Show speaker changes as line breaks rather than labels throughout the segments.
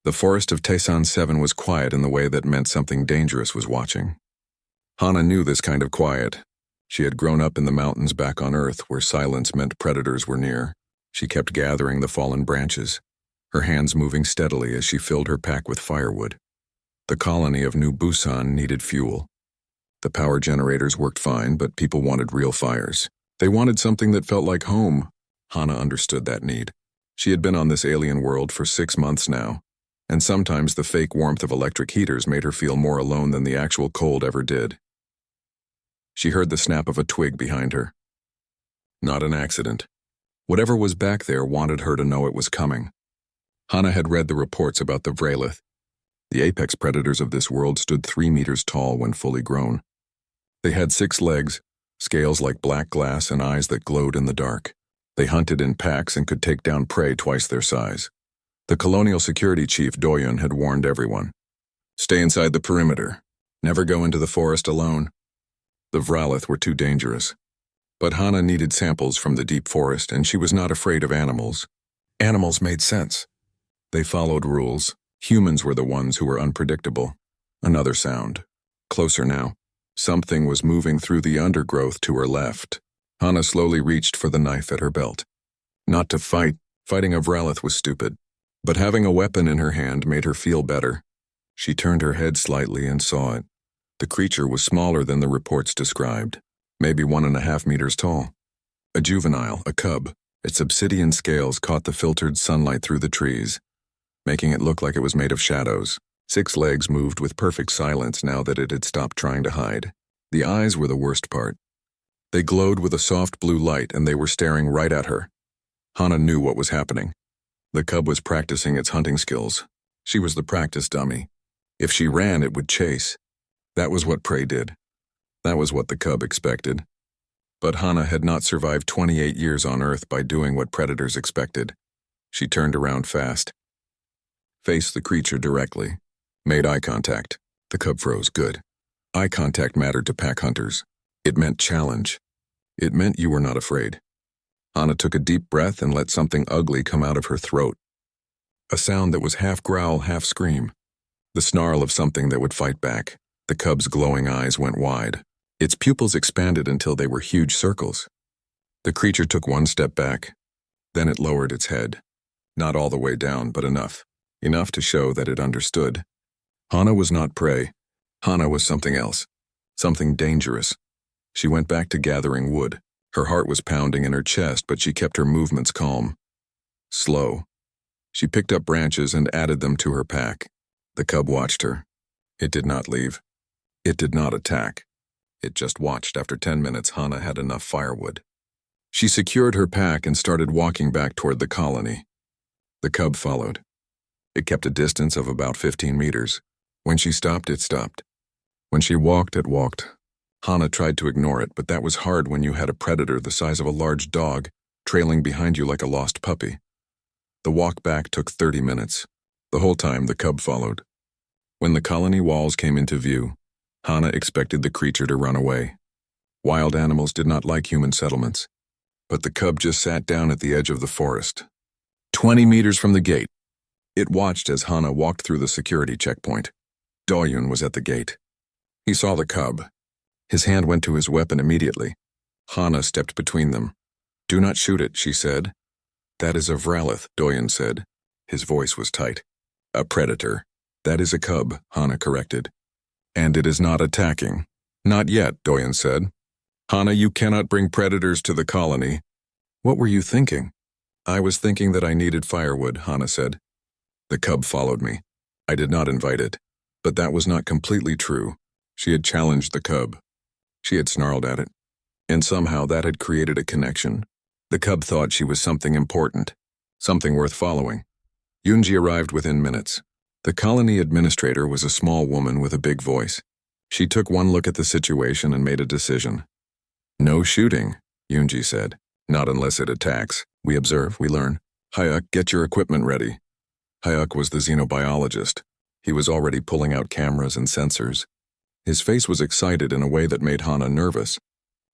The forest of Taysan 7 was quiet in the way that meant something dangerous was watching. Hana knew this kind of quiet. She had grown up in the mountains back on Earth where silence meant predators were near. She kept gathering the fallen branches, her hands moving steadily as she filled her pack with firewood. The colony of New Busan needed fuel. The power generators worked fine, but people wanted real fires. They wanted something that felt like home. Hana understood that need. She had been on this alien world for 6 months now, and sometimes the fake warmth of electric heaters made her feel more alone than the actual cold ever did. She heard the snap of a twig behind her. Not an accident. Whatever was back there wanted her to know it was coming. Hana had read the reports about the Vralith. The apex predators of this world stood 3 meters tall when fully grown. They had 6 legs, scales like black glass, and eyes that glowed in the dark. They hunted in packs and could take down prey twice their size. The colonial security chief Doyun had warned everyone. Stay inside the perimeter. Never go into the forest alone. The Vralith were too dangerous. But Hana needed samples from the deep forest, and she was not afraid of animals. Animals made sense. They followed rules. Humans were the ones who were unpredictable. Another sound. Closer now. Something was moving through the undergrowth to her left. Hana slowly reached for the knife at her belt. Not to fight. Fighting a Vralith was stupid. But having a weapon in her hand made her feel better. She turned her head slightly and saw it. The creature was smaller than the reports described, maybe 1.5 meters tall. A juvenile, a cub. Its obsidian scales caught the filtered sunlight through the trees, making it look like it was made of shadows. 6 legs moved with perfect silence now that it had stopped trying to hide. The eyes were the worst part. They glowed with a soft blue light, and they were staring right at her. Hana knew what was happening. The cub was practicing its hunting skills. She was the practice dummy. If she ran, it would chase. That was what prey did. That was what the cub expected. But Hana had not survived 28 years on Earth by doing what predators expected. She turned around fast. Faced the creature directly. Made eye contact. The cub froze. Good. Eye contact mattered to pack hunters. It meant challenge. It meant you were not afraid. Hana took a deep breath and let something ugly come out of her throat. A sound that was half growl, half scream. The snarl of something that would fight back. The cub's glowing eyes went wide. Its pupils expanded until they were huge circles. The creature took 1 step back. Then it lowered its head. Not all the way down, but enough. Enough to show that it understood. Hana was not prey. Hana was something else. Something dangerous. She went back to gathering wood. Her heart was pounding in her chest, but she kept her movements calm. Slow. She picked up branches and added them to her pack. The cub watched her. It did not leave. It did not attack. It just watched. After 10 minutes, Hana had enough firewood. She secured her pack and started walking back toward the colony. The cub followed. It kept a distance of about 15 meters. When she stopped, it stopped. When she walked, it walked. Hana tried to ignore it, but that was hard when you had a predator the size of a large dog trailing behind you like a lost puppy. The walk back took 30 minutes. The whole time, the cub followed. When the colony walls came into view, Hana expected the creature to run away. Wild animals did not like human settlements. But the cub just sat down at the edge of the forest. 20 meters from the gate. It watched as Hana walked through the security checkpoint. Doyun was at the gate. He saw the cub. His hand went to his weapon immediately. Hana stepped between them. Do not shoot it, she said. That is a Vralith, Doyun said. His voice was tight. A predator. That is a cub, Hana corrected. And it is not attacking. Not yet, Doyun said. Hana, you cannot bring predators to the colony. What were you thinking? I was thinking that I needed firewood, Hana said. The cub followed me. I did not invite it. But that was not completely true. She had challenged the cub. She had snarled at it. And somehow that had created a connection. The cub thought she was something important. Something worth following. Yunji arrived within minutes. The colony administrator was a small woman with a big voice. She took one look at the situation and made a decision. No shooting, Yunji said. Not unless it attacks. We observe, we learn. Hyuk, get your equipment ready. Hyuk was the xenobiologist. He was already pulling out cameras and sensors. His face was excited in a way that made Hana nervous.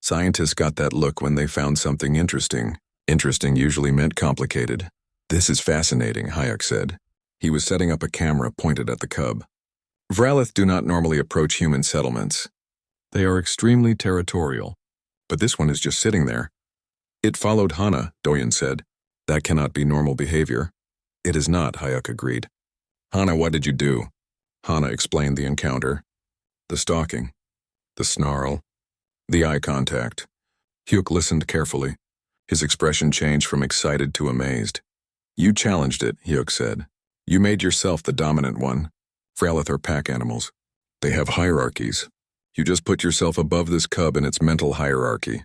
Scientists got that look when they found something interesting. Interesting usually meant complicated. This is fascinating, Hyuk said. He was setting up a camera pointed at the cub. Vralith do not normally approach human settlements. They are extremely territorial. But this one is just sitting there. It followed Hana, Doyen said. That cannot be normal behavior. It is not, Hyuk agreed. Hana, what did you do? Hana explained the encounter. The stalking. The snarl. The eye contact. Hyuk listened carefully. His expression changed from excited to amazed. You challenged it, Hyuk said. You made yourself the dominant one. Vralith are pack animals. They have hierarchies. You just put yourself above this cub in its mental hierarchy.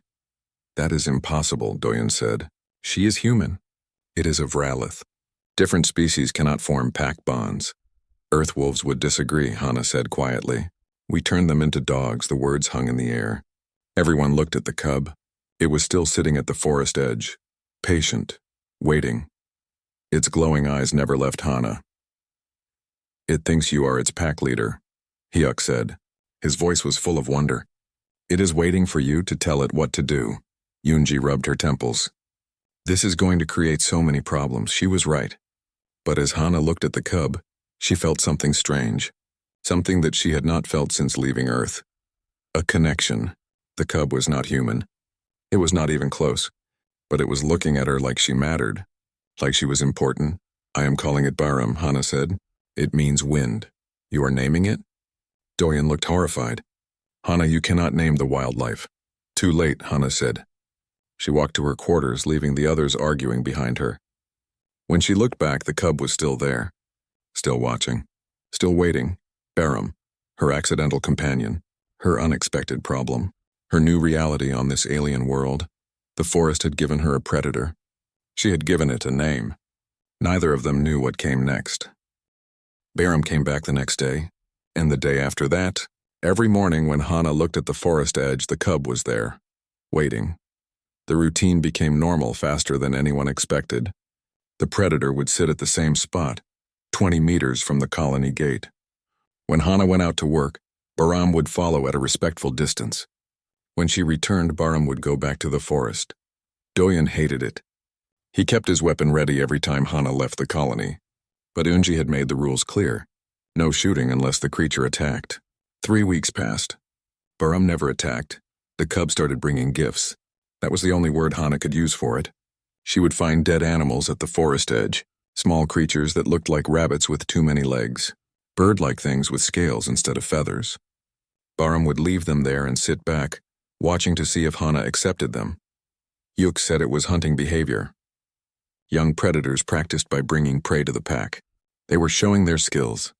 That is impossible, Doyen said. She is human. It is a Vralith. Different species cannot form pack bonds. Earth wolves would disagree, Hana said quietly. We turned them into dogs, the words hung in the air. Everyone looked at the cub. It was still sitting at the forest edge, patient, waiting. Its glowing eyes never left Hana. It thinks you are its pack leader, Hyuk said. His voice was full of wonder. It is waiting for you to tell it what to do. Yoonji rubbed her temples. This is going to create so many problems, she was right. But as Hana looked at the cub, she felt something strange, something that she had not felt since leaving Earth. A connection. The cub was not human. It was not even close, but it was looking at her like she mattered, like she was important. I am calling it Baram, Hana said. It means wind. You are naming it? Doyen looked horrified. Hana, you cannot name the wildlife. Too late, Hana said. She walked to her quarters, leaving the others arguing behind her. When she looked back, the cub was still there, still watching, still waiting. Baram, her accidental companion, her unexpected problem, her new reality on this alien world. The forest had given her a predator. She had given it a name. Neither of them knew what came next. Baram came back the next day, and the day after that. Every morning when Hana looked at the forest edge, the cub was there, waiting. The routine became normal faster than anyone expected. The predator would sit at the same spot, 20 meters from the colony gate. When Hana went out to work, Baram would follow at a respectful distance. When she returned, Baram would go back to the forest. Doyen hated it. He kept his weapon ready every time Hana left the colony. But Unji had made the rules clear. No shooting unless the creature attacked. 3 weeks passed. Baram never attacked. The cub started bringing gifts. That was the only word Hana could use for it. She would find dead animals at the forest edge, small creatures that looked like rabbits with too many legs, bird-like things with scales instead of feathers. Baram would leave them there and sit back, watching to see if Hana accepted them. Yuk said it was hunting behavior. Young predators practiced by bringing prey to the pack. They were showing their skills,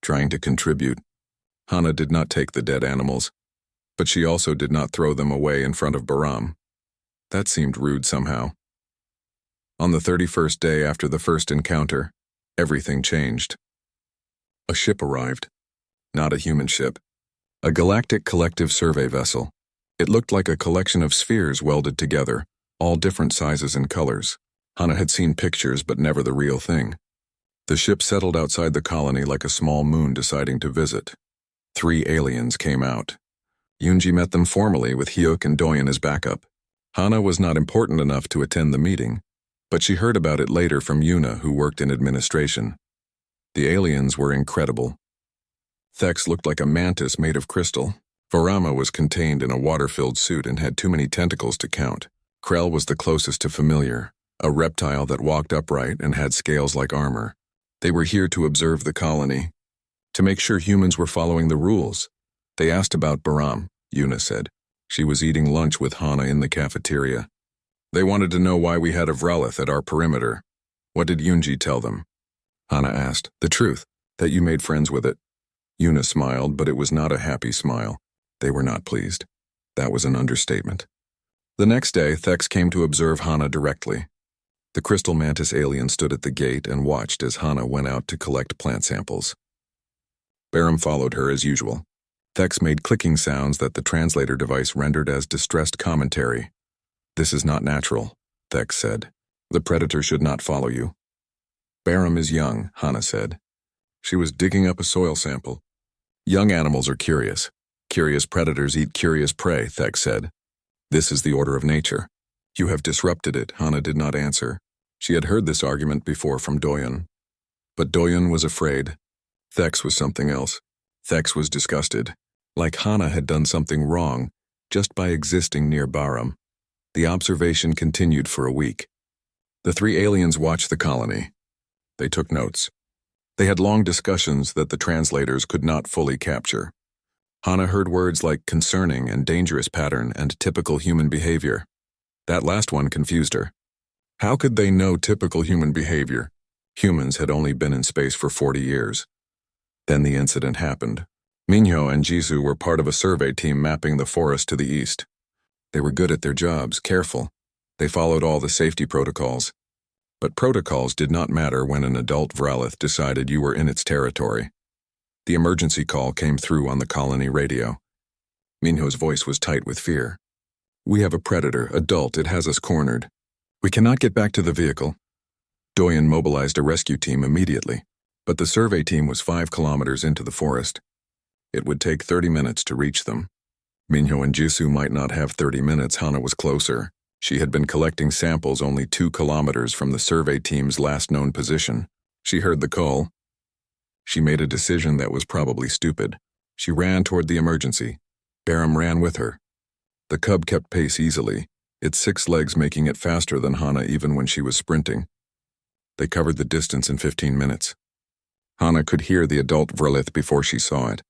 trying to contribute. Hana did not take the dead animals, but she also did not throw them away in front of Baram. That seemed rude somehow. On the 31st day after the first encounter, everything changed. A ship arrived. Not a human ship. A galactic collective survey vessel. It looked like a collection of spheres welded together, all different sizes and colors. Hana had seen pictures, but never the real thing. The ship settled outside the colony like a small moon deciding to visit. 3 aliens came out. Yoonji met them formally with Hyuk and Doyen as backup. Hana was not important enough to attend the meeting, but she heard about it later from Yuna, who worked in administration. The aliens were incredible. Thex looked like a mantis made of crystal. Varama was contained in a water-filled suit and had too many tentacles to count. Krell was the closest to familiar, a reptile that walked upright and had scales like armor. They were here to observe the colony, to make sure humans were following the rules. They asked about Baram, Yuna said. She was eating lunch with Hana in the cafeteria. They wanted to know why we had a Vralith at our perimeter. What did Yoonji tell them? Hana asked. The truth, that you made friends with it. Yuna smiled, but it was not a happy smile. They were not pleased. That was an understatement. The next day, Thex came to observe Hana directly. The crystal mantis alien stood at the gate and watched as Hana went out to collect plant samples. Baram followed her as usual. Thex made clicking sounds that the translator device rendered as distressed commentary. This is not natural, Thex said. The predator should not follow you. Baram is young, Hana said. She was digging up a soil sample. Young animals are curious. Curious predators eat curious prey, Thex said. This is the order of nature. You have disrupted it, Hana did not answer. She had heard this argument before from Doyen. But Doyen was afraid. Thex was something else. Thex was disgusted, like Hana had done something wrong just by existing near Barum. The observation continued for a week. The three aliens watched the colony. They took notes. They had long discussions that the translators could not fully capture. Hana heard words like concerning and dangerous pattern and typical human behavior. That last one confused her. How could they know typical human behavior? Humans had only been in space for 40 years. Then the incident happened. Minho and Jisoo were part of a survey team mapping the forest to the east. They were good at their jobs, careful. They followed all the safety protocols. But protocols did not matter when an adult Vralith decided you were in its territory. The emergency call came through on the colony radio. Minho's voice was tight with fear. We have a predator, adult, it has us cornered. We cannot get back to the vehicle. Doyen mobilized a rescue team immediately, but the survey team was 5 kilometers into the forest. It would take 30 minutes to reach them. Minho and Jisoo might not have 30 minutes, Hana was closer. She had been collecting samples only 2 kilometers from the survey team's last known position. She heard the call. She made a decision that was probably stupid. She ran toward the emergency. Barum ran with her. The cub kept pace easily, its 6 legs making it faster than Hana even when she was sprinting. They covered the distance in 15 minutes. Hana could hear the adult Vralith before she saw it.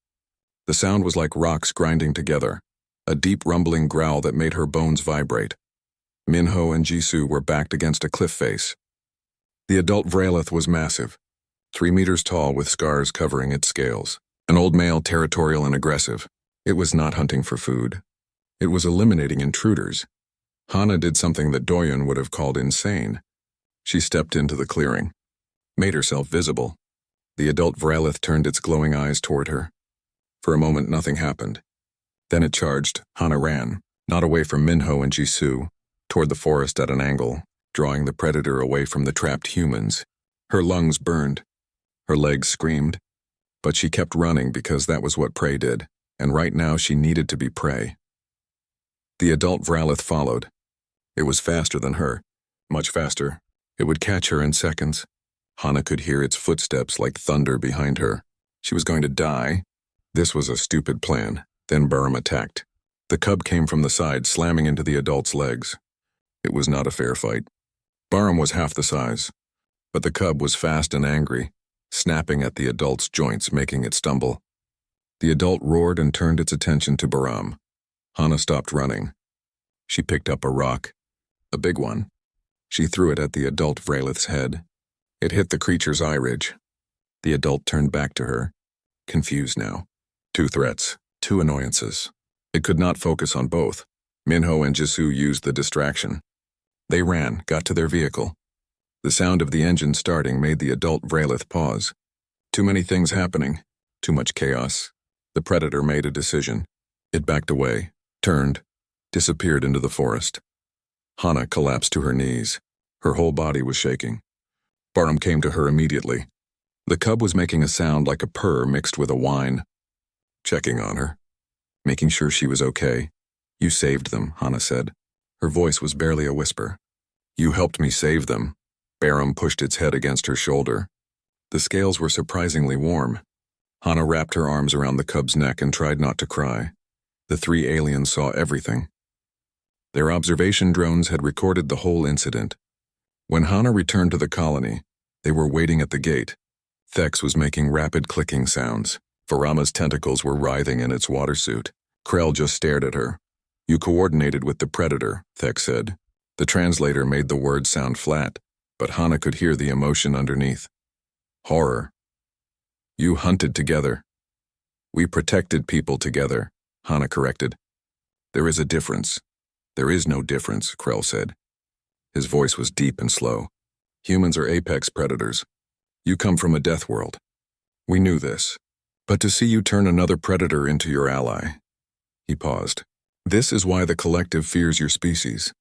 The sound was like rocks grinding together, a deep rumbling growl that made her bones vibrate. Minho and Jisoo were backed against a cliff face. The adult Vralith was massive, 3 meters tall with scars covering its scales. An old male, territorial and aggressive. It was not hunting for food. It was eliminating intruders. Hana did something that Doyen would have called insane. She stepped into the clearing, made herself visible. The adult Vralith turned its glowing eyes toward her. For a moment, nothing happened. Then it charged. Hana ran, not away from Minho and Jisoo, toward the forest at an angle, drawing the predator away from the trapped humans. Her lungs burned. Her legs screamed. But she kept running because that was what prey did, and right now she needed to be prey. The adult Vralith followed. It was faster than her, much faster. It would catch her in seconds. Hana could hear its footsteps like thunder behind her. She was going to die. This was a stupid plan. Then Barum attacked. The cub came from the side, slamming into the adult's legs. It was not a fair fight. Barum was half the size, but the cub was fast and angry, snapping at the adult's joints, making it stumble. The adult roared and turned its attention to Barum. Hana stopped running. She picked up a rock, a big one. She threw it at the adult Vralith's head. It hit the creature's eye ridge. The adult turned back to her, confused now. 2 threats, 2 annoyances. It could not focus on both. Minho and Jisoo used the distraction. They ran, got to their vehicle. The sound of the engine starting made the adult Vralith pause. Too many things happening, too much chaos. The predator made a decision. It backed away, turned, disappeared into the forest. Hana collapsed to her knees. Her whole body was shaking. Barum came to her immediately. The cub was making a sound like a purr mixed with a whine. Checking on her, making sure she was okay. You saved them, Hana said. Her voice was barely a whisper. You helped me save them. Barum pushed its head against her shoulder. The scales were surprisingly warm. Hana wrapped her arms around the cub's neck and tried not to cry. The 3 aliens saw everything. Their observation drones had recorded the whole incident. When Hana returned to the colony, they were waiting at the gate. Thex was making rapid clicking sounds. Varama's tentacles were writhing in its water suit. Krell just stared at her. You coordinated with the predator, Thex said. The translator made the words sound flat, but Hana could hear the emotion underneath. Horror. You hunted together. We protected people together, Hana corrected. There is a difference. There is no difference, Krell said. His voice was deep and slow. Humans are apex predators. You come from a death world. We knew this. But to see you turn another predator into your ally. He paused. This is why the collective fears your species.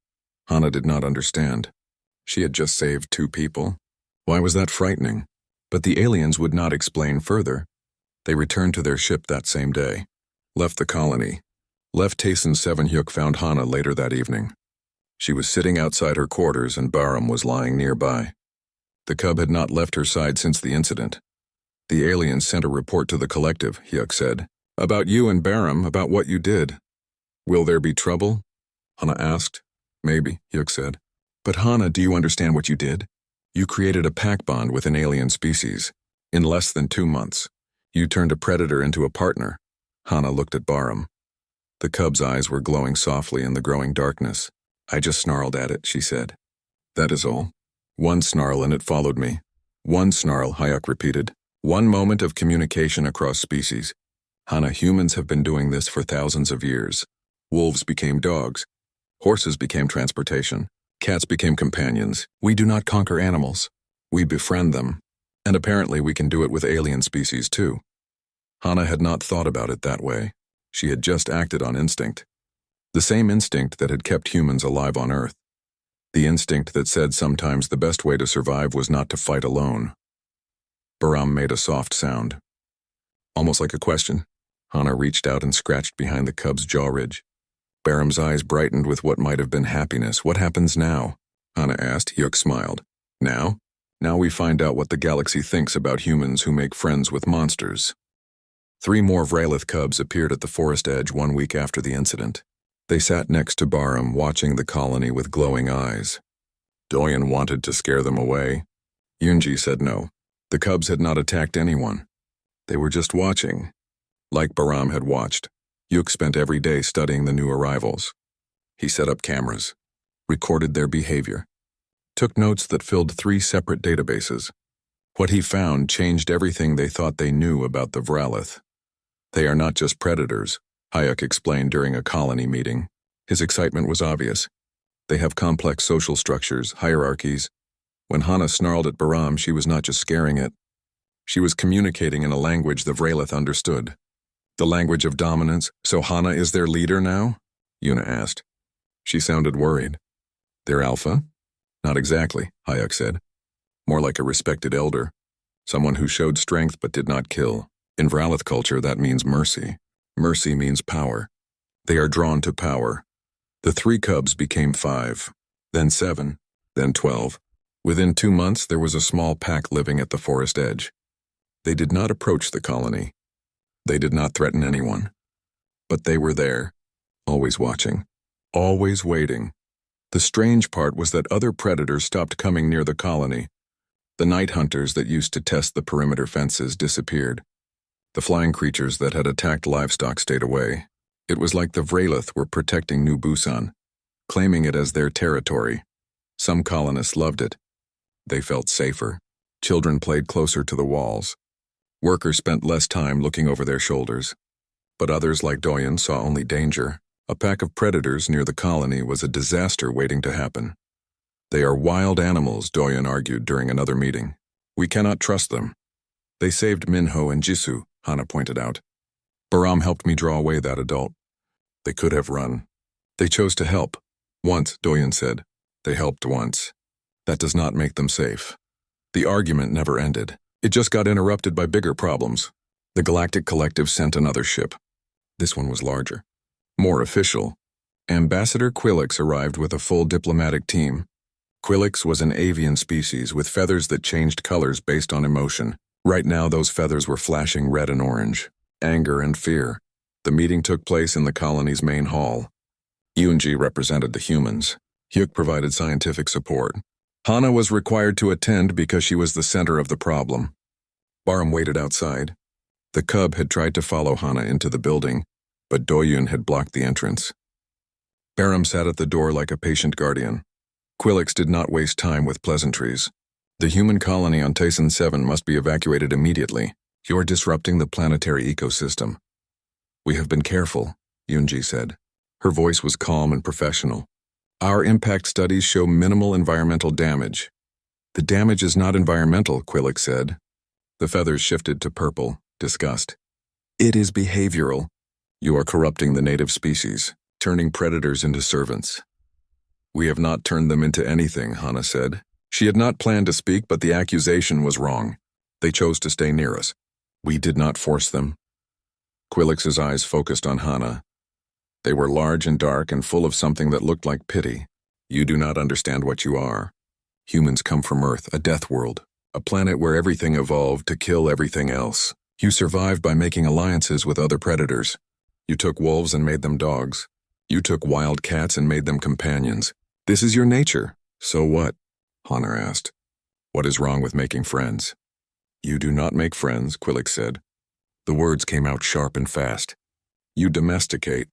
Hana did not understand. She had just saved 2 people. Why was that frightening? But the aliens would not explain further. They returned to their ship that same day. Left the colony. Left Tayson 7 Hyuk found Hana later that evening. She was sitting outside her quarters and Barum was lying nearby. The cub had not left her side since the incident. The aliens sent a report to the collective, Hyuk said. About you and Barum, about what you did. Will there be trouble? Hana asked. Maybe, Hyuk said. But Hana, do you understand what you did? You created a pack bond with an alien species. In less than 2 months, you turned a predator into a partner. Hana looked at Barum. The cub's eyes were glowing softly in the growing darkness. I just snarled at it, she said. That is all. One snarl and it followed me. One snarl, Hyuk repeated. One moment of communication across species. Hana, humans have been doing this for thousands of years. Wolves became dogs. Horses became transportation. Cats became companions. We do not conquer animals. We befriend them. And apparently we can do it with alien species too. Hana had not thought about it that way. She had just acted on instinct. The same instinct that had kept humans alive on Earth. The instinct that said sometimes the best way to survive was not to fight alone. Barum made a soft sound. Almost like a question. Hana reached out and scratched behind the cub's jaw ridge. Barum's eyes brightened with what might have been happiness. What happens now? Hana asked. Hyuk smiled. Now? Now we find out what the galaxy thinks about humans who make friends with monsters. 3 more Vralith cubs appeared at the forest edge 1 week after the incident. They sat next to Barum, watching the colony with glowing eyes. Doyen wanted to scare them away. Yunji said no. The cubs had not attacked anyone. They were just watching. Like Barum had watched, Hyuk spent every day studying the new arrivals. He set up cameras, recorded their behavior, took notes that filled 3 separate databases. What he found changed everything they thought they knew about the Vralith. They are not just predators, Hyuk explained during a colony meeting. His excitement was obvious. They have complex social structures, hierarchies. When Hana snarled at Barum, she was not just scaring it. She was communicating in a language the Vralith understood. The language of dominance. So Hana is their leader now? Yuna asked. She sounded worried. Their alpha? Not exactly, Hyuk said. More like a respected elder. Someone who showed strength but did not kill. In Vralith culture, that means mercy. Mercy means power. They are drawn to power. The 3 cubs became 5, then 7, then 12. Within 2 months, there was a small pack living at the forest edge. They did not approach the colony. They did not threaten anyone. But they were there, always watching, always waiting. The strange part was that other predators stopped coming near the colony. The night hunters that used to test the perimeter fences disappeared. The flying creatures that had attacked livestock stayed away. It was like the Vralith were protecting New Busan, claiming it as their territory. Some colonists loved it. They felt safer. Children played closer to the walls. Workers spent less time looking over their shoulders. But others, like Doyen, saw only danger. A pack of predators near the colony was a disaster waiting to happen. They are wild animals, Doyen argued during another meeting. We cannot trust them. They saved Minho and Jisoo, Hana pointed out. Barum helped me draw away that adult. They could have run. They chose to help. Once, Doyen said. They helped once. That does not make them safe. The argument never ended. It just got interrupted by bigger problems. The Galactic Collective sent another ship. This one was larger. More official. Ambassador Quillix arrived with a full diplomatic team. Quillix was an avian species with feathers that changed colors based on emotion. Right now, those feathers were flashing red and orange. Anger and fear. The meeting took place in the colony's main hall. Yunji represented the humans. Hyuk provided scientific support. Hana was required to attend because she was the center of the problem. Barum waited outside. The cub had tried to follow Hana into the building, but Doyun had blocked the entrance. Barum sat at the door like a patient guardian. Quillix did not waste time with pleasantries. The human colony on Tyson 7 must be evacuated immediately. You're disrupting the planetary ecosystem. We have been careful, Yunji said. Her voice was calm and professional. Our impact studies show minimal environmental damage. The damage is not environmental, Quillix said. The feathers shifted to purple, disgust. It is behavioral. You are corrupting the native species, turning predators into servants. We have not turned them into anything, Hana said. She had not planned to speak, but the accusation was wrong. They chose to stay near us. We did not force them. Quillix's eyes focused on Hana. They were large and dark and full of something that looked like pity. You do not understand what you are. Humans come from Earth, a death world, a planet where everything evolved to kill everything else. You survived by making alliances with other predators. You took wolves and made them dogs. You took wild cats and made them companions. This is your nature. So what? Honor asked. What is wrong with making friends? You do not make friends, Quillick said. The words came out sharp and fast. You domesticate.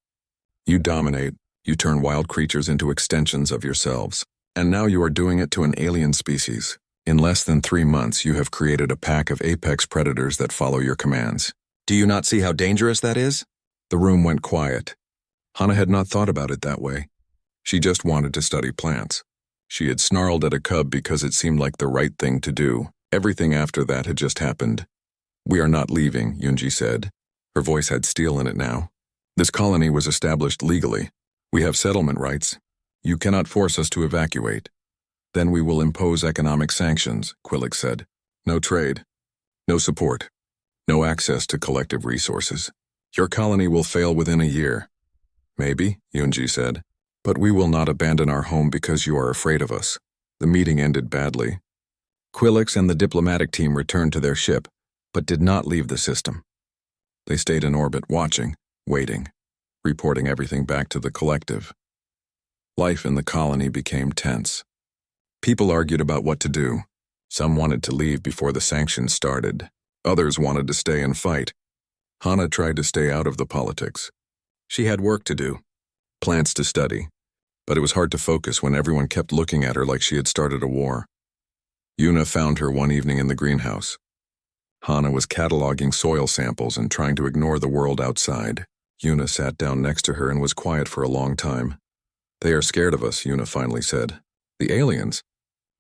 You dominate. You turn wild creatures into extensions of yourselves. And now you are doing it to an alien species. In less than 3 months, you have created a pack of apex predators that follow your commands. Do you not see how dangerous that is? The room went quiet. Hana had not thought about it that way. She just wanted to study plants. She had snarled at a cub because it seemed like the right thing to do. Everything after that had just happened. We are not leaving, Yunji said. Her voice had steel in it now. This colony was established legally. We have settlement rights. You cannot force us to evacuate. Then we will impose economic sanctions, Quillick said. No trade. No support. No access to collective resources. Your colony will fail within a year. Maybe, Yunji said. But we will not abandon our home because you are afraid of us. The meeting ended badly. Quillick and the diplomatic team returned to their ship, but did not leave the system. They stayed in orbit, watching, waiting, reporting everything back to the collective. Life in the colony became tense. People argued about what to do. Some wanted to leave before the sanctions started. Others wanted to stay and fight. Hana tried to stay out of the politics. She had work to do, plants to study, but it was hard to focus when everyone kept looking at her like she had started a war. Yuna found her one evening in the greenhouse. Hana was cataloging soil samples and trying to ignore the world outside. Yuna sat down next to her and was quiet for a long time. They are scared of us, Yuna finally said. The aliens?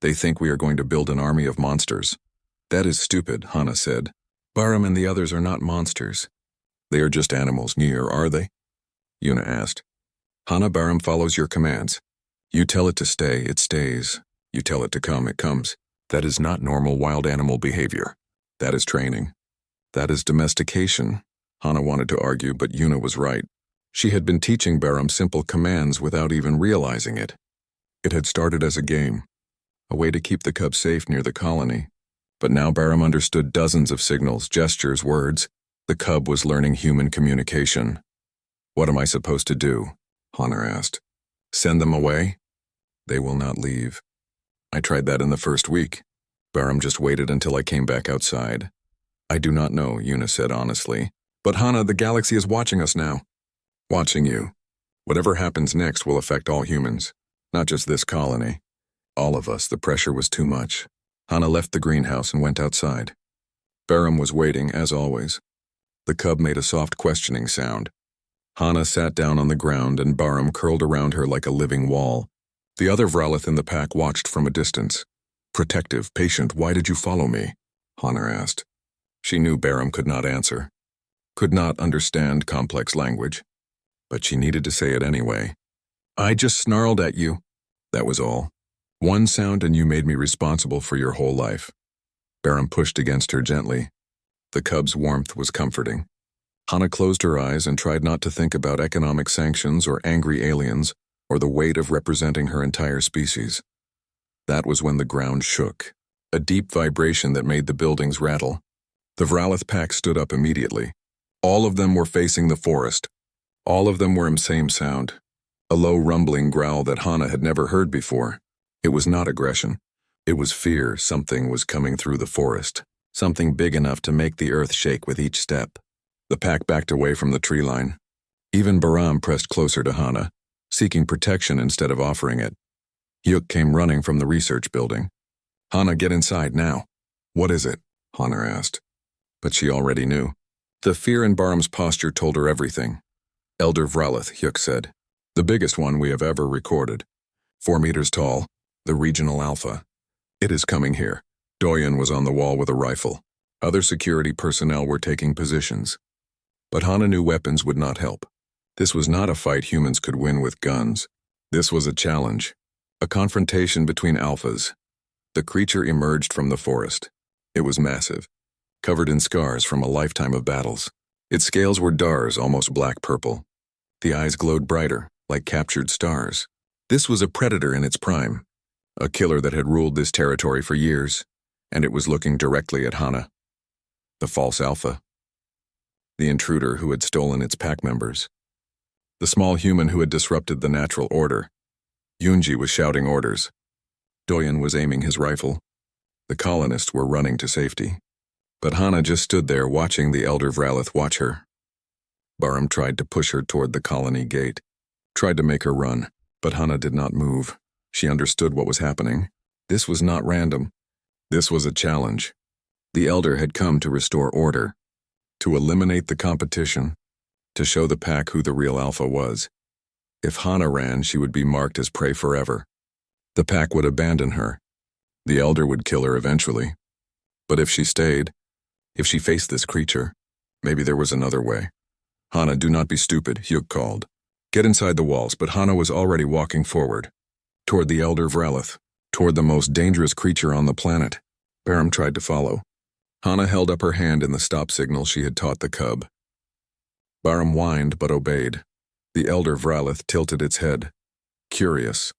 They think we are going to build an army of monsters. That is stupid, Hana said. Baram and the others are not monsters. They are just animals, Nier, are they? Yuna asked. Hana, Baram follows your commands. You tell it to stay, it stays. You tell it to come, it comes. That is not normal wild animal behavior. That is training. That is domestication. Hana wanted to argue, but Yuna was right. She had been teaching Baram simple commands without even realizing it. It had started as a game, a way to keep the cub safe near the colony. But now Baram understood dozens of signals, gestures, words. The cub was learning human communication. What am I supposed to do? Hana asked. Send them away? They will not leave. I tried that in the first week. Baram just waited until I came back outside. I do not know, Yuna said honestly. But Hana, the galaxy is watching us now. Watching you. Whatever happens next will affect all humans, not just this colony. All of us, the pressure was too much. Hana left the greenhouse and went outside. Baram was waiting, as always. The cub made a soft questioning sound. Hana sat down on the ground and Baram curled around her like a living wall. The other Vralith in the pack watched from a distance. Protective, patient, why did you follow me? Hana asked. She knew Baram could not answer, could not understand complex language, but she needed to say it anyway. I just snarled at you. That was all. One sound and you made me responsible for your whole life. Baram pushed against her gently. The cub's warmth was comforting. Hana closed her eyes and tried not to think about economic sanctions or angry aliens or the weight of representing her entire species. That was when the ground shook, a deep vibration that made the buildings rattle. The Vralith pack stood up immediately. All of them were facing the forest. All of them were in same sound, a low rumbling growl that Hana had never heard before. It was not aggression. It was fear. Something was coming through the forest, something big enough to make the earth shake with each step. The pack backed away from the tree line. Even Baram pressed closer to Hana, seeking protection instead of offering it. Yuk came running from the research building. Hana, get inside now. What is it? Hana asked. But she already knew. The fear in Baram's posture told her everything. Elder Vralith, Yuk said. The biggest one we have ever recorded. 4 meters tall, the regional alpha. It is coming here. Doyen was on the wall with a rifle. Other security personnel were taking positions. But Hana knew weapons would not help. This was not a fight humans could win with guns. This was a challenge. A confrontation between alphas. The creature emerged from the forest. It was massive, covered in scars from a lifetime of battles. Its scales were dars, almost black-purple. The eyes glowed brighter, like captured stars. This was a predator in its prime. a killer that had ruled this territory for years, and it was looking directly at Hana, the false alpha, the intruder who had stolen its pack members, the small human who had disrupted the natural order. Yunji was shouting orders. Doyen was aiming his rifle. The colonists were running to safety. But Hana just stood there watching the Elder Vralith watch her. Barum tried to push her toward the colony gate, tried to make her run, but Hana did not move. She understood what was happening. This was not random. This was a challenge. The Elder had come to restore order, to eliminate the competition, to show the pack who the real alpha was. If Hana ran, she would be marked as prey forever. The pack would abandon her. The Elder would kill her eventually. But if she stayed, if she faced this creature, maybe there was another way. Hana, do not be stupid, Hyuk called. Get inside the walls, but Hana was already walking forward, toward the Elder Vralith, toward the most dangerous creature on the planet. Barum tried to follow. Hana held up her hand in the stop signal she had taught the cub. Barum whined but obeyed. The Elder Vralith tilted its head, curious.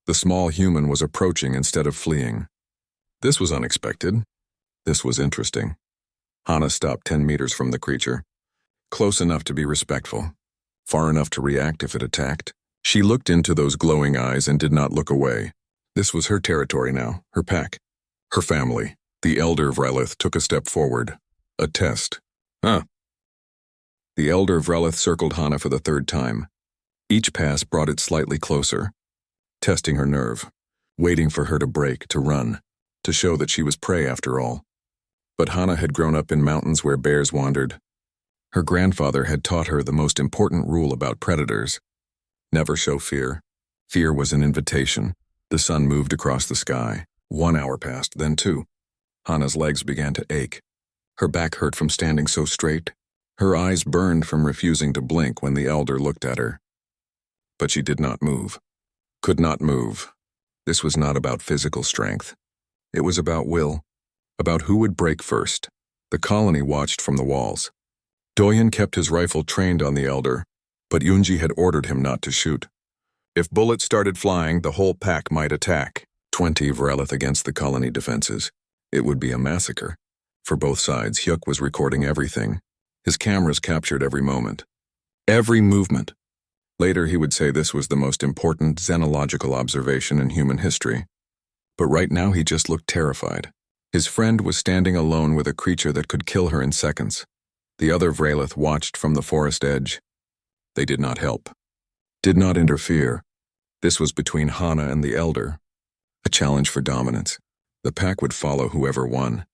The small human was approaching instead of fleeing. This was unexpected. This was interesting. Hana stopped 10 meters from the creature, close enough to be respectful, far enough to react if it attacked. She looked into those glowing eyes and did not look away. This was her territory now, her pack, her family. The Elder Vralith took a step forward. A test. The Elder Vralith circled Hana for the third time. Each pass brought it slightly closer, testing her nerve, waiting for her to break, to run, to show that she was prey after all. But Hana had grown up in mountains where bears wandered. Her grandfather had taught her the most important rule about predators. Never show fear. Fear was an invitation. The sun moved across the sky. 1 hour passed, then 2. Hana's legs began to ache. Her back hurt from standing so straight. Her eyes burned from refusing to blink when the Elder looked at her. But she did not move. Could not move. This was not about physical strength. It was about will. About who would break first. The colony watched from the walls. Doyen kept his rifle trained on the Elder, but Yunji had ordered him not to shoot. If bullets started flying, the whole pack might attack. 20 Vralith against the colony defenses. It would be a massacre. For both sides, Hyuk was recording everything. His cameras captured every moment. Every movement. Later he would say this was the most important xenological observation in human history. But right now he just looked terrified. His friend was standing alone with a creature that could kill her in seconds. The other Vralith watched from the forest edge. They did not help. Did not interfere. This was between Hana and the Elder. A challenge for dominance. The pack would follow whoever won.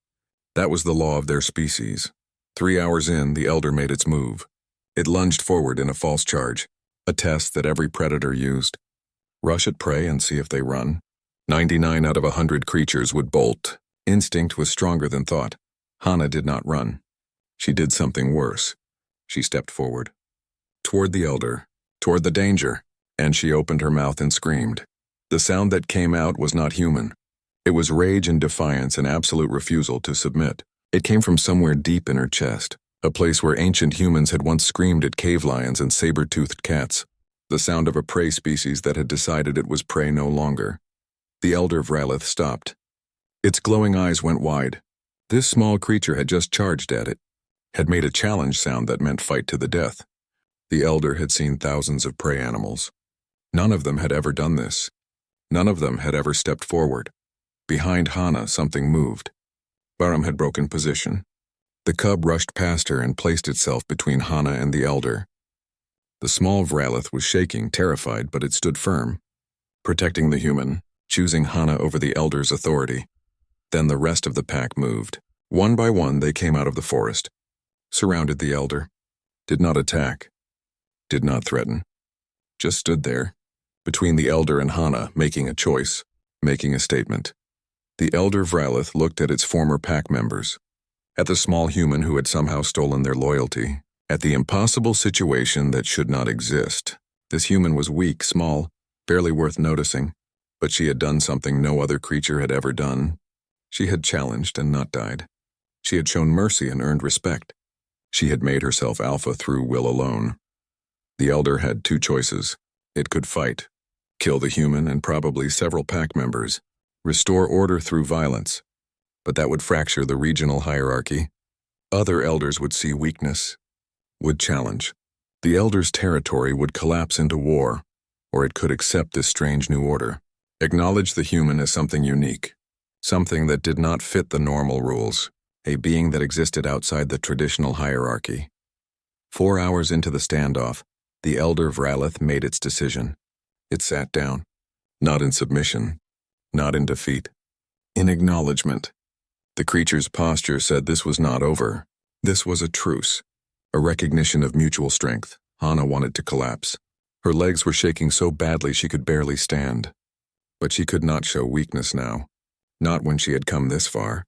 That was the law of their species. 3 hours in, the Elder made its move. It lunged forward in a false charge, a test that every predator used. Rush at prey and see if they run. 99 out of 100 creatures would bolt. Instinct was stronger than thought. Hana did not run. She did something worse. She stepped forward. Toward the Elder, toward the danger, and she opened her mouth and screamed. The sound that came out was not human. It was rage and defiance and absolute refusal to submit. It came from somewhere deep in her chest, a place where ancient humans had once screamed at cave lions and saber-toothed cats. The sound of a prey species that had decided it was prey no longer. The Elder Vralith stopped. Its glowing eyes went wide. This small creature had just charged at it, had made a challenge sound that meant fight to the death. The Elder had seen thousands of prey animals. None of them had ever done this. None of them had ever stepped forward. Behind Hana, something moved. Barum had broken position. The cub rushed past her and placed itself between Hana and the Elder. The small Vralith was shaking, terrified, but it stood firm, protecting the human, choosing Hana over the Elder's authority. Then the rest of the pack moved. One by one, they came out of the forest, surrounded the Elder, did not attack, did not threaten, just stood there, between the Elder and Hana, making a choice, making a statement. The Elder Vralith looked at its former pack members, at the small human who had somehow stolen their loyalty, at the impossible situation that should not exist. This human was weak, small, barely worth noticing, but she had done something no other creature had ever done. She had challenged and not died. She had shown mercy and earned respect. She had made herself alpha through will alone. The Elder had two choices. It could fight, Kill the human and probably several pack members. Restore order through violence. But that would fracture the regional hierarchy. Other elders would see weakness, would challenge. The elders' territory would collapse into war, or it could accept this strange new order. Acknowledge the human as something unique, something that did not fit the normal rules, a being that existed outside the traditional hierarchy. 4 hours into the standoff, the elder Vralith made its decision. It sat down, not in submission, not in defeat, in acknowledgement. The creature's posture said this was not over. This was a truce, a recognition of mutual strength. Hana wanted to collapse. Her legs were shaking so badly she could barely stand. But she could not show weakness now, not when she had come this far.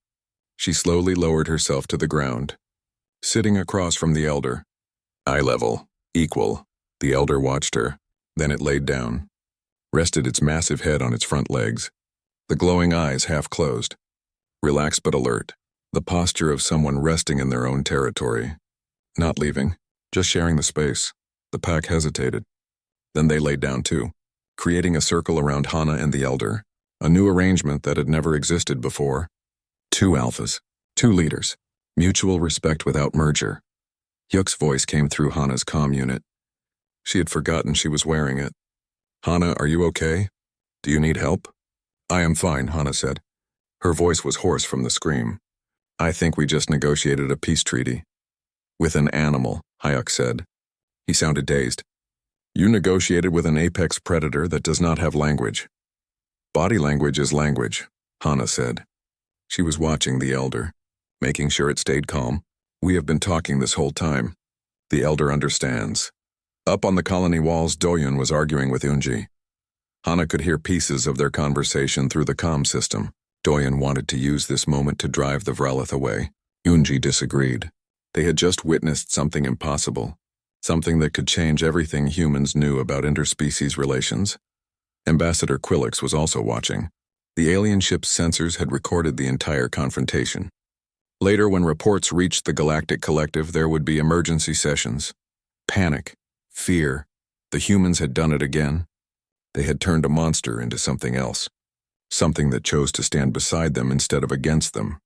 She slowly lowered herself to the ground, sitting across from the elder. Eye level, equal. The elder watched her. Then it laid down, rested its massive head on its front legs, the glowing eyes half closed. Relaxed but alert, the posture of someone resting in their own territory. Not leaving, just sharing the space. The pack hesitated. Then they laid down too, creating a circle around Hana and the elder, a new arrangement that had never existed before. 2 alphas, 2 leaders, mutual respect without merger. Yuk's voice came through Hana's comm unit. She had forgotten she was wearing it. Hana, are you okay? Do you need help? I am fine, Hana said. Her voice was hoarse from the scream. I think we just negotiated a peace treaty. With an animal, Hyuk said. He sounded dazed. You negotiated with an apex predator that does not have language. Body language is language, Hana said. She was watching the elder, making sure it stayed calm. We have been talking this whole time. The elder understands. Up on the colony walls, Doyun was arguing with Unji. Hana could hear pieces of their conversation through the comm system. Doyun wanted to use this moment to drive the Vralith away. Unji disagreed. They had just witnessed something impossible, something that could change everything humans knew about interspecies relations. Ambassador Quillix was also watching. The alien ship's sensors had recorded the entire confrontation. Later, when reports reached the Galactic Collective, there would be emergency sessions. Panic, fear. The humans had done it again. They had turned a monster into something else. Something that chose to stand beside them instead of against them.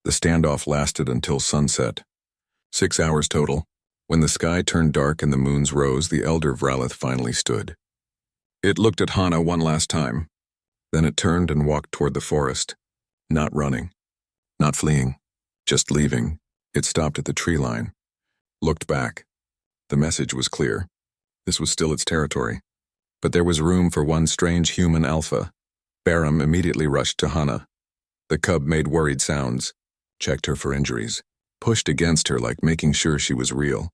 The standoff lasted until sunset. 6 hours total. When the sky turned dark and the moons rose, the elder Vralith finally stood. It looked at Hana one last time. Then it turned and walked toward the forest. Not running. Not fleeing. Just leaving. It stopped at the tree line. Looked back. The message was clear. This was still its territory. But there was room for one strange human alpha. Barum immediately rushed to Hana. The cub made worried sounds, checked her for injuries, pushed against her like making sure she was real.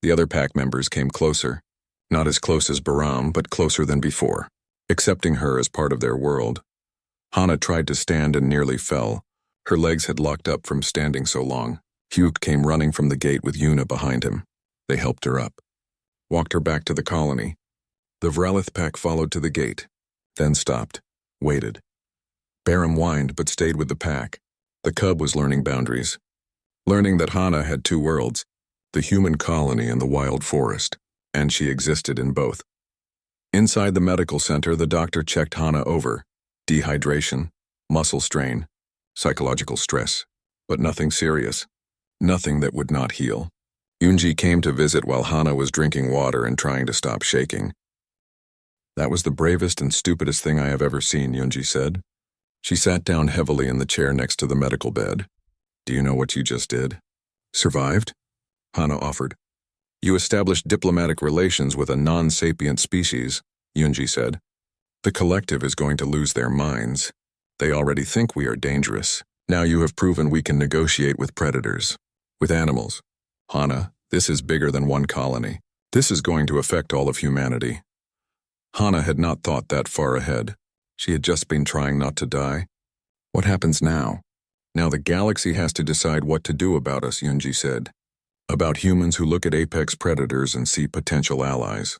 The other pack members came closer, not as close as Baram, but closer than before, accepting her as part of their world. Hana tried to stand and nearly fell. Her legs had locked up from standing so long. Hugh came running from the gate with Yuna behind him. They helped her up, walked her back to the colony. The Vralith pack followed to the gate, then stopped. Waited. Barum whined but stayed with the pack. The cub was learning boundaries. Learning that Hana had 2 worlds, the human colony and the wild forest, and she existed in both. Inside the medical center, the doctor checked Hana over. Dehydration, muscle strain, psychological stress, but nothing serious. Nothing that would not heal. Unji came to visit while Hana was drinking water and trying to stop shaking. That was the bravest and stupidest thing I have ever seen, Yunji said. She sat down heavily in the chair next to the medical bed. Do you know what you just did? Survived? Hana offered. You established diplomatic relations with a non-sapient species, Yunji said. The collective is going to lose their minds. They already think we are dangerous. Now you have proven we can negotiate with predators, with animals. Hana, this is bigger than one colony. This is going to affect all of humanity. Hana had not thought that far ahead. She had just been trying not to die. What happens now? Now the galaxy has to decide what to do about us, Yunji said. About humans who look at apex predators and see potential allies.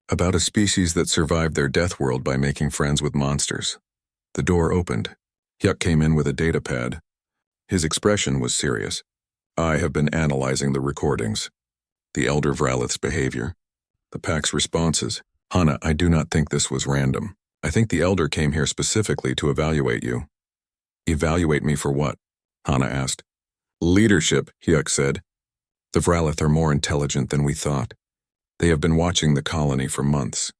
About a species that survived their death world by making friends with monsters. The door opened. Hyuk came in with a data pad. His expression was serious. I have been analyzing the recordings. The elder Vralith's behavior. The pack's responses. Hana, I do not think this was random. I think the Elder came here specifically to evaluate you. Evaluate me for what? Hana asked. Leadership, Hyuk said. The Vralith are more intelligent than we thought. They have been watching the colony for months,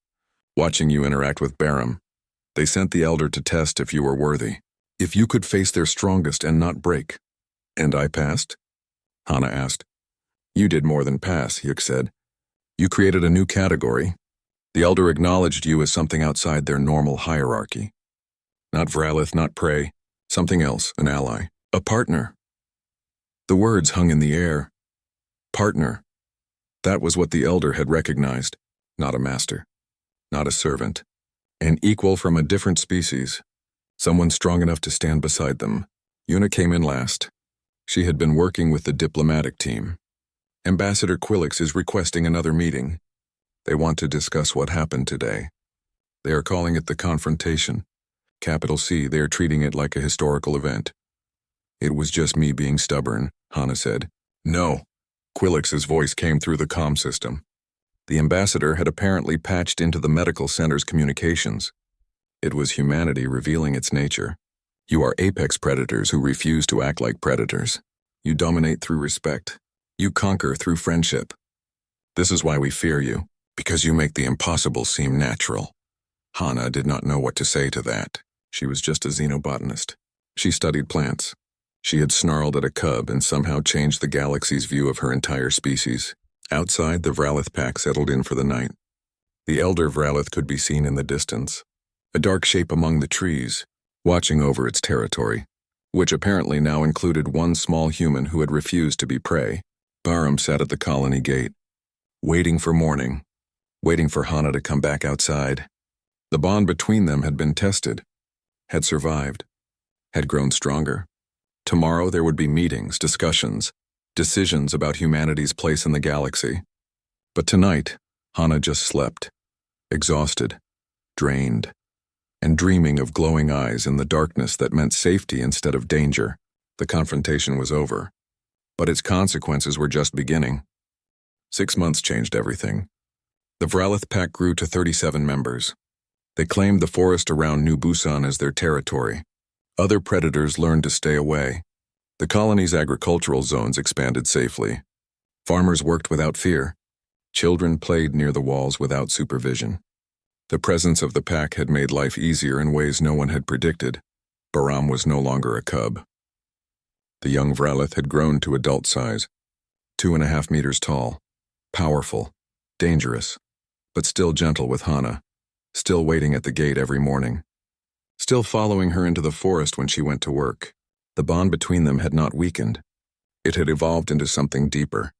watching you interact with Barum. They sent the Elder to test if you were worthy, if you could face their strongest and not break. And I passed? Hana asked. You did more than pass, Hyuk said. You created a new category. The Elder acknowledged you as something outside their normal hierarchy. Not Vralith, not prey, something else, an ally, a partner. The words hung in the air. Partner. That was what the Elder had recognized, not a master, not a servant, an equal from a different species, someone strong enough to stand beside them. Yuna came in last. She had been working with the diplomatic team. Ambassador Quillix is requesting another meeting. They want to discuss what happened today. They are calling it the confrontation. Capital C, they are treating it like a historical event. It was just me being stubborn, Hana said. No. Quillix's voice came through the comm system. The ambassador had apparently patched into the medical center's communications. It was humanity revealing its nature. You are apex predators who refuse to act like predators. You dominate through respect. You conquer through friendship. This is why we fear you, because you make the impossible seem natural. Hana did not know what to say to that. She was just a xenobotanist. She studied plants. She had snarled at a cub and somehow changed the galaxy's view of her entire species. Outside, the Vralith pack settled in for the night. The elder Vralith could be seen in the distance, a dark shape among the trees, watching over its territory, which apparently now included one small human who had refused to be prey. Barum sat at the colony gate, waiting for morning, waiting for Hana to come back outside. The bond between them had been tested, had survived, had grown stronger. Tomorrow there would be meetings, discussions, decisions about humanity's place in the galaxy. But tonight, Hana just slept, exhausted, drained, and dreaming of glowing eyes in the darkness that meant safety instead of danger. The confrontation was over, but its consequences were just beginning. 6 months changed everything. The Vralith pack grew to 37 members. They claimed the forest around New Busan as their territory. Other predators learned to stay away. The colony's agricultural zones expanded safely. Farmers worked without fear. Children played near the walls without supervision. The presence of the pack had made life easier in ways no one had predicted. Barum was no longer a cub. The young Vralith had grown to adult size, 2.5 meters tall, powerful, dangerous, but still gentle with Hana, still waiting at the gate every morning, still following her into the forest when she went to work. The bond between them had not weakened. It had evolved into something deeper.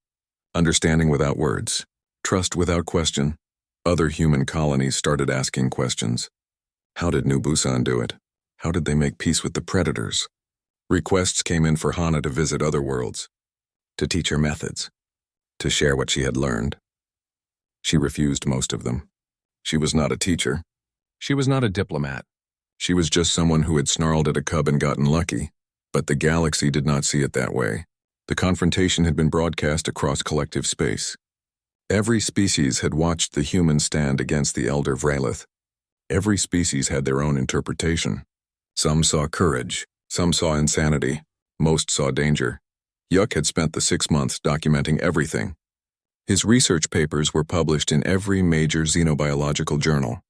Understanding without words, trust without question. Other human colonies started asking questions. How did New Busan do it? How did they make peace with the predators? Requests came in for Hana to visit other worlds, to teach her methods, to share what she had learned. She refused most of them. She was not a teacher. She was not a diplomat. She was just someone who had snarled at a cub and gotten lucky. But the galaxy did not see it that way. The confrontation had been broadcast across collective space. Every species had watched the humans stand against the elder Vralith. Every species had their own interpretation. Some saw courage, some saw insanity, most saw danger. Hyuk had spent the 6 months documenting everything. His research papers were published in every major xenobiological journal.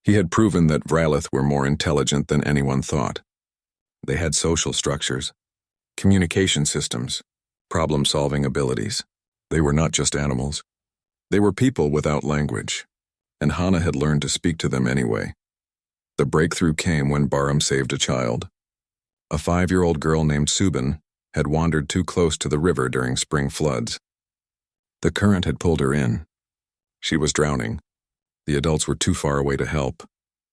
He had proven that Vralith were more intelligent than anyone thought. They had social structures, communication systems, problem-solving abilities. They were not just animals. They were people without language, and Hana had learned to speak to them anyway. The breakthrough came when Barum saved a child. A 5-year-old girl named Subin had wandered too close to the river during spring floods. The current had pulled her in. She was drowning. The adults were too far away to help.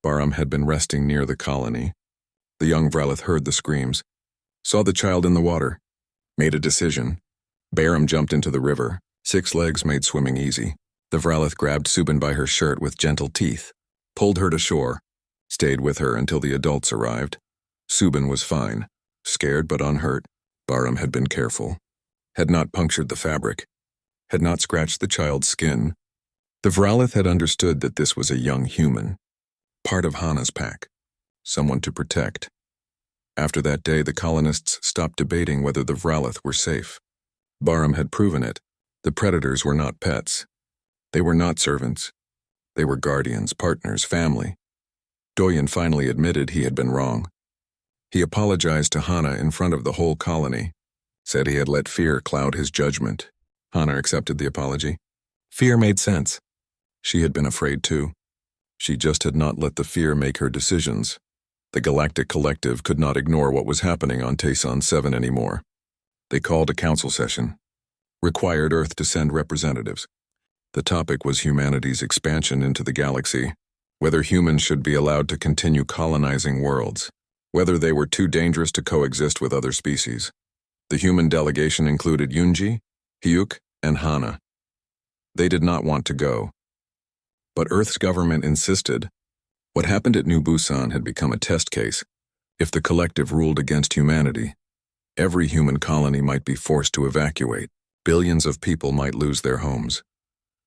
Barum had been resting near the colony. The young Vralith heard the screams, saw the child in the water, made a decision. Barum jumped into the river. 6 legs made swimming easy. The Vralith grabbed Subin by her shirt with gentle teeth, pulled her to shore, stayed with her until the adults arrived. Subin was fine, scared but unhurt. Barum had been careful, had not punctured the fabric, had not scratched the child's skin. The Vralith had understood that this was a young human, part of Hana's pack, someone to protect. After that day, the colonists stopped debating whether the Vralith were safe. Barham had proven it. The predators were not pets. They were not servants. They were guardians, partners, family. Doyen finally admitted he had been wrong. He apologized to Hana in front of the whole colony, said he had let fear cloud his judgment. Hana accepted the apology. Fear made sense. She had been afraid too. She just had not let the fear make her decisions. The Galactic Collective could not ignore what was happening on Tayson 7 anymore. They called a council session, required Earth to send representatives. The topic was humanity's expansion into the galaxy, whether humans should be allowed to continue colonizing worlds, whether they were too dangerous to coexist with other species. The human delegation included Yunji, Hyuk, and Hana. They did not want to go. But Earth's government insisted. What happened at New Busan had become a test case. If the collective ruled against humanity, every human colony might be forced to evacuate. Billions of people might lose their homes.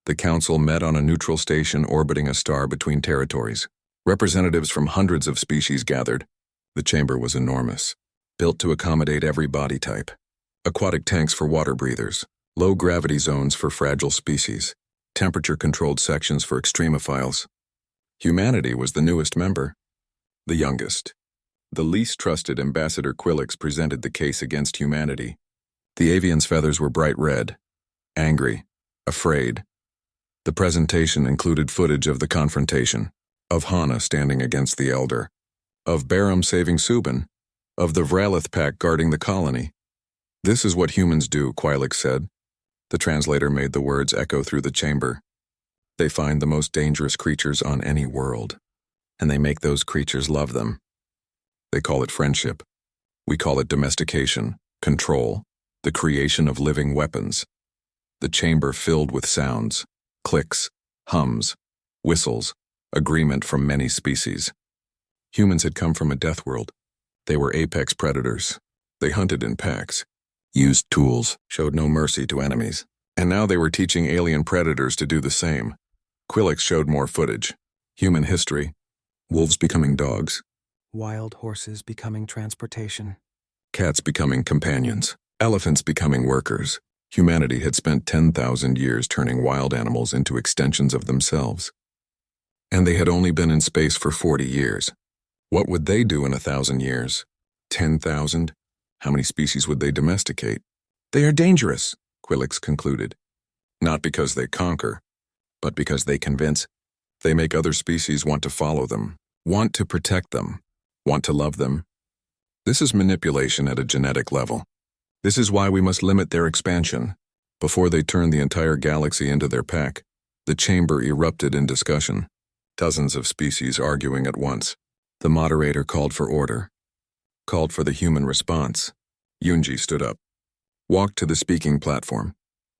The council met on a neutral station orbiting a star between territories. Representatives from hundreds of species gathered. The chamber was enormous, built to accommodate every body type. Aquatic tanks for water breathers, low-gravity zones for fragile species, temperature-controlled sections for extremophiles. Humanity was the newest member, the youngest. The least trusted Ambassador Quillix presented the case against humanity. The avian's feathers were bright red, angry, afraid. The presentation included footage of the confrontation, of Hana standing against the Elder, of Barham saving Subin, of the Vralith pack guarding the colony. This is what humans do, Quillix said. The translator made the words echo through the chamber. They find the most dangerous creatures on any world, and they make those creatures love them. They call it friendship. We call it domestication, control, the creation of living weapons. The chamber filled with sounds, clicks, hums, whistles, agreement from many species. Humans had come from a death world. They were apex predators. They hunted in packs, used tools, showed no mercy to enemies. And now they were teaching alien predators to do the same. Quillix showed more footage. Human history. Wolves becoming dogs.
Wild horses becoming transportation.
Cats becoming companions. Elephants becoming workers. Humanity had spent 10,000 years turning wild animals into extensions of themselves. And they had only been in space for 40 years. What would they do in 1,000 years? 10,000? How many species would they domesticate? They are dangerous, Quillix concluded. Not because they conquer, but because they convince. They make other species want to follow them, want to protect them, want to love them. This is manipulation at a genetic level. This is why we must limit their expansion. Before they turn the entire galaxy into their pack, the chamber erupted in discussion. Dozens of species arguing at once. The moderator called for order, called for the human response. Yunji stood up, walked to the speaking platform.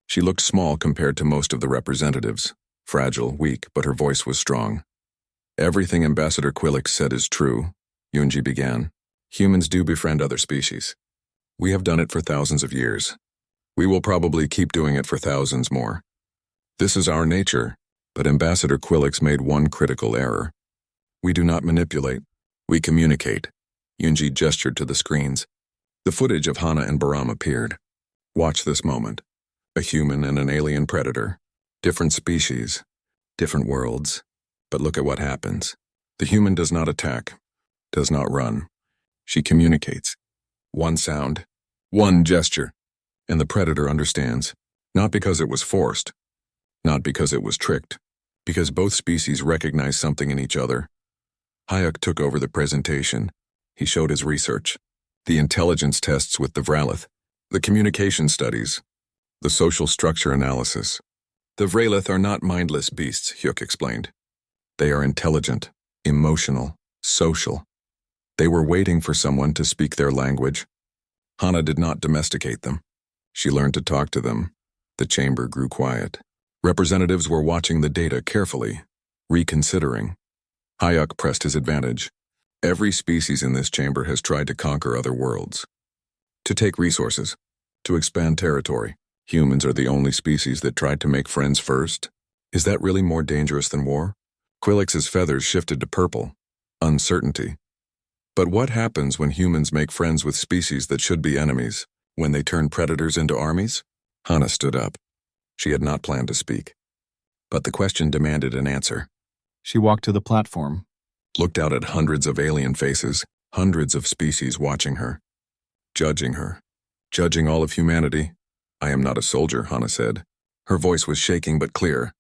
She looked small compared to most of the representatives, fragile, weak, but her voice was strong. Everything Ambassador Quillix said is true, Yunji began. Humans do befriend other species. We have done it for thousands of years. We will probably keep doing it for thousands more. This is our nature, but Ambassador Quillix made one critical error. We do not manipulate. We communicate. Yunji gestured to the screens. The footage of Hana and Barham appeared. Watch this moment. A human and an alien predator. Different species. Different worlds. But look at what happens. The human does not attack. Does not run. She communicates. One sound. One gesture. And the predator understands. Not because it was forced. Not because it was tricked. Because both species recognize something in each other. Hyuk took over the presentation. He showed his research. The intelligence tests with the Vralith. The communication studies. The social structure analysis. The Vralith are not mindless beasts, Hyuk explained. They are intelligent, emotional, social. They were waiting for someone to speak their language. Hana did not domesticate them. She learned to talk to them. The chamber grew quiet. Representatives were watching the data carefully, reconsidering. Hyuk pressed his advantage. Every species in this chamber has tried to conquer other worlds. To take resources. To expand territory. Humans are the only species that tried to make friends first. Is that really more dangerous than war? Quillix's feathers shifted to purple. Uncertainty. But what happens when humans make friends with species that should be enemies? When they turn predators into armies? Hana stood up. She had not planned to speak. But the question demanded an answer.
She walked to the platform.
Looked out at hundreds of alien faces, hundreds of species watching her. Judging her. Judging all of humanity. I am not a soldier, Hana said. Her voice was shaking but clear.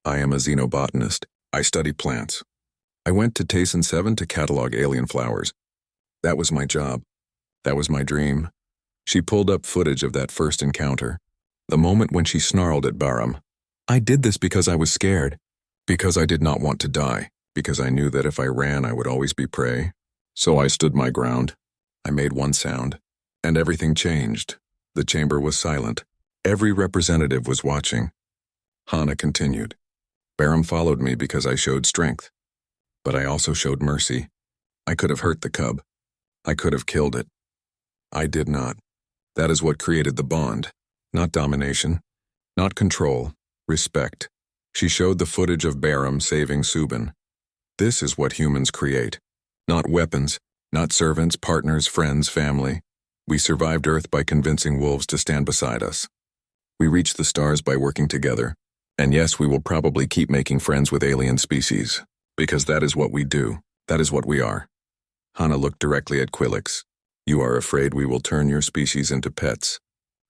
I am a xenobotanist. I study plants. I went to Tayson 7 to catalog alien flowers. That was my job. That was my dream. She pulled up footage of that first encounter. The moment when she snarled at Barum. I did this because I was scared. Because I did not want to die. Because I knew that if I ran, I would always be prey. So I stood my ground. I made one sound. And everything changed. The chamber was silent. Every representative was watching. Hana continued. Barum followed me because I showed strength. But I also showed mercy. I could have hurt the cub. I could have killed it. I did not. That is what created the bond. Not domination. Not control. Respect. She showed the footage of Barum saving Subin. This is what humans create. Not weapons. Not servants, partners, friends, family. We survived Earth by convincing wolves to stand beside us. We reached the stars by working together. And yes, we will probably keep making friends with alien species. Because that is what we do. That is what we are. Hana looked directly at Quillix. You are afraid we will turn your species into pets.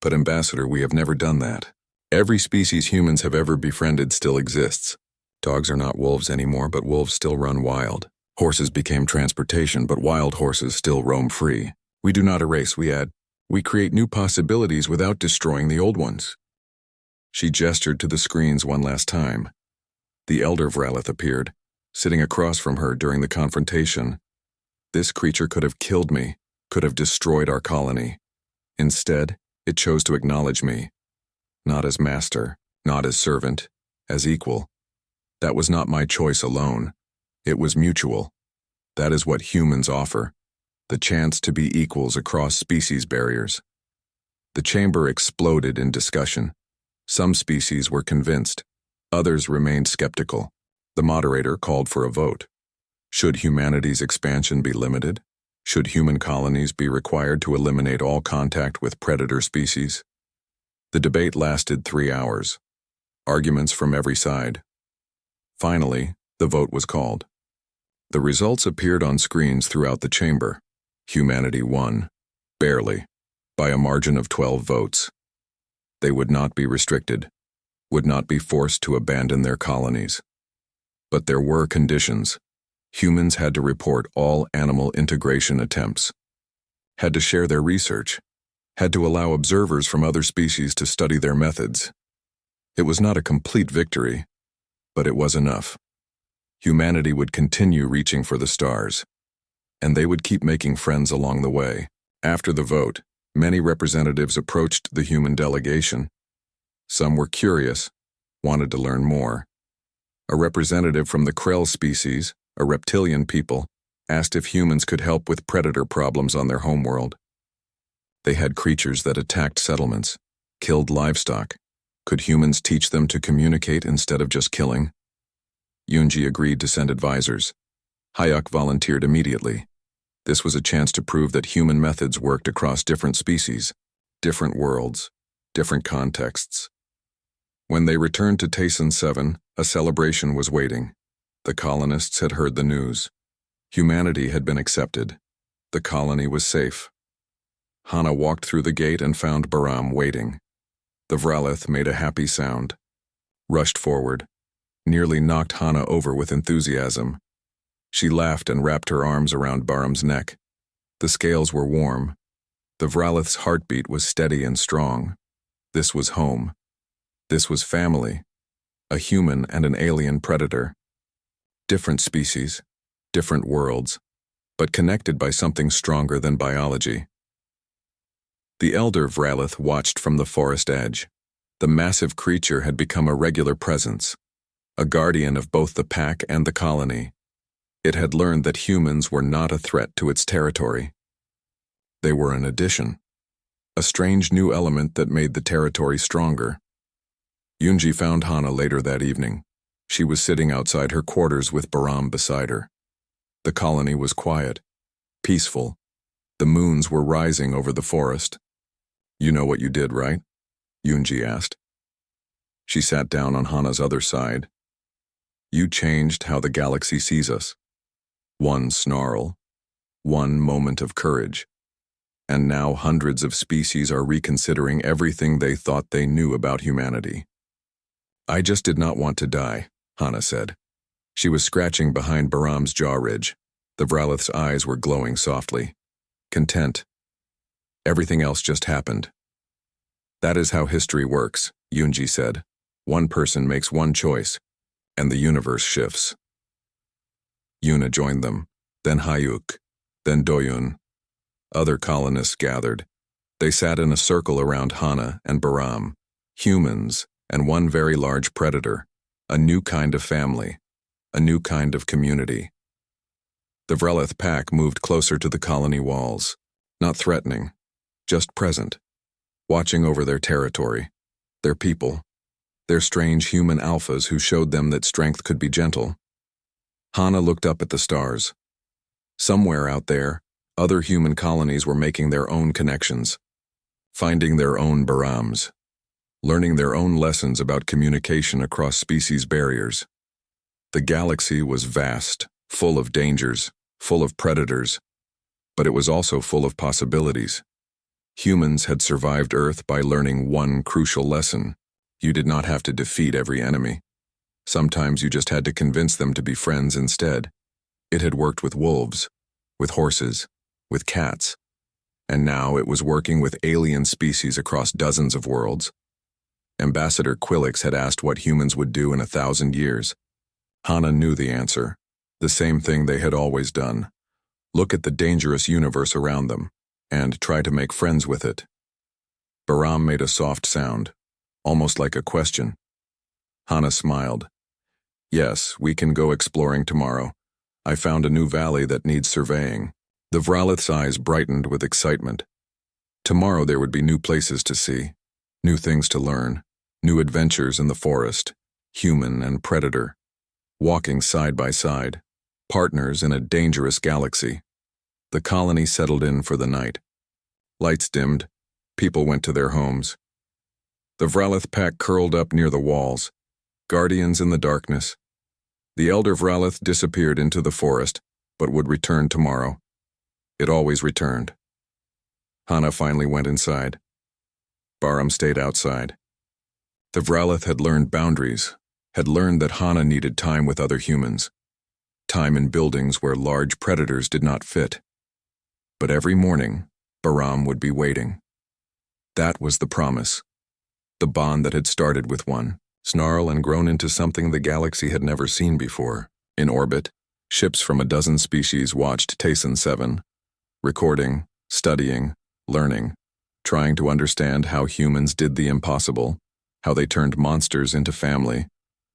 But Ambassador, we have never done that. Every species humans have ever befriended still exists. Dogs are not wolves anymore, but wolves still run wild. Horses became transportation, but wild horses still roam free. We do not erase, we add. We create new possibilities without destroying the old ones. She gestured to the screens one last time. The Elder Vralith appeared, sitting across from her during the confrontation. This creature could have killed me, could have destroyed our colony. Instead, it chose to acknowledge me. Not as master, not as servant, as equal. That was not my choice alone. It was mutual. That is what humans offer. The chance to be equals across species barriers. The chamber exploded in discussion. Some species were convinced. Others remained skeptical. The moderator called for a vote. Should humanity's expansion be limited? Should human colonies be required to eliminate all contact with predator species? The debate lasted 3 hours. Arguments from every side. Finally, the vote was called. The results appeared on screens throughout the chamber. Humanity won. Barely. By a margin of 12 votes. They would not be restricted, would not be forced to abandon their colonies. But there were conditions. Humans had to report all animal integration attempts, had to share their research, had to allow observers from other species to study their methods. It was not a complete victory, but it was enough. Humanity would continue reaching for the stars, and they would keep making friends along the way. After the vote, many representatives approached the human delegation. Some were curious, wanted to learn more. A representative from the Krell species, a reptilian people, asked if humans could help with predator problems on their homeworld. They had creatures that attacked settlements, killed livestock. Could humans teach them to communicate instead of just killing? Yunji agreed to send advisors. Hayuk volunteered immediately. This was a chance to prove that human methods worked across different species, different worlds, different contexts. When they returned to Tayson 7, a celebration was waiting. The colonists had heard the news. Humanity had been accepted. The colony was safe. Hana walked through the gate and found Barum waiting. The Vralith made a happy sound, rushed forward, nearly knocked Hana over with enthusiasm. She laughed and wrapped her arms around Barum's neck. The scales were warm. The Vralith's heartbeat was steady and strong. This was home. This was family. A human and an alien predator. Different species, different worlds, but connected by something stronger than biology. The elder Vralith watched from the forest edge. The massive creature had become a regular presence, a guardian of both the pack and the colony. It had learned that humans were not a threat to its territory. They were an addition, a strange new element that made the territory stronger. Yunji found Hana later that evening. She was sitting outside her quarters with Baram beside her. The colony was quiet, peaceful. The moons were rising over the forest. "You know what you did, right?" Yunji asked. She sat down on Hana's other side. "You changed how the galaxy sees us. One snarl, one moment of courage. And now hundreds of species are reconsidering everything they thought they knew about humanity." "I just did not want to die," Hana said. She was scratching behind Baram's jaw ridge. The Vralith's eyes were glowing softly. Content. Everything else just happened. "That is how history works," Yunji said. "One person makes one choice, and the universe shifts." Yuna joined them, then Hayuk, then Doyun. Other colonists gathered. They sat in a circle around Hana and Baram, humans and one very large predator, a new kind of family, a new kind of community. The Vrelith pack moved closer to the colony walls, not threatening, just present, watching over their territory, their people, their strange human alphas who showed them that strength could be gentle. Hana looked up at the stars. Somewhere out there, other human colonies were making their own connections, finding their own Barams, learning their own lessons about communication across species barriers. The galaxy was vast, full of dangers, full of predators, but it was also full of possibilities. Humans had survived Earth by learning one crucial lesson. You did not have to defeat every enemy. Sometimes you just had to convince them to be friends instead. It had worked with wolves, with horses, with cats, and now it was working with alien species across dozens of worlds. Ambassador Quillix had asked what humans would do in 1,000 years. Hana knew the answer, the same thing they had always done. Look at the dangerous universe around them, and try to make friends with it. Baram made a soft sound, almost like a question. Hana smiled. "Yes, we can go exploring tomorrow. I found a new valley that needs surveying." The Vralith's eyes brightened with excitement. Tomorrow there would be new places to see, new things to learn, new adventures in the forest, human and predator, walking side by side, partners in a dangerous galaxy. The colony settled in for the night. Lights dimmed, people went to their homes. The Vralith pack curled up near the walls, guardians in the darkness. The elder Vralith disappeared into the forest, but would return tomorrow. It always returned. Hana finally went inside. Baram stayed outside. The Vralith had learned boundaries, had learned that Hana needed time with other humans, time in buildings where large predators did not fit. But every morning, Baram would be waiting. That was the promise, the bond that had started with one, snarl and grown into something the galaxy had never seen before. In orbit, ships from a dozen species watched Tayson 7, recording, studying, learning, trying to understand how humans did the impossible, how they turned monsters into family,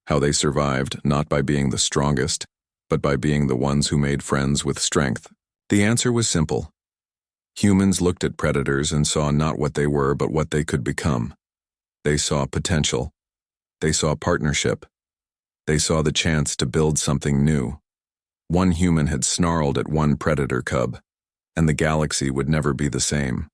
how they survived not by being the strongest, but by being the ones who made friends with strength. The answer was simple. Humans looked at predators and saw not what they were, but what they could become. They saw potential. They saw partnership. They saw the chance to build something new. One human had snarled at one predator cub, and the galaxy would never be the same.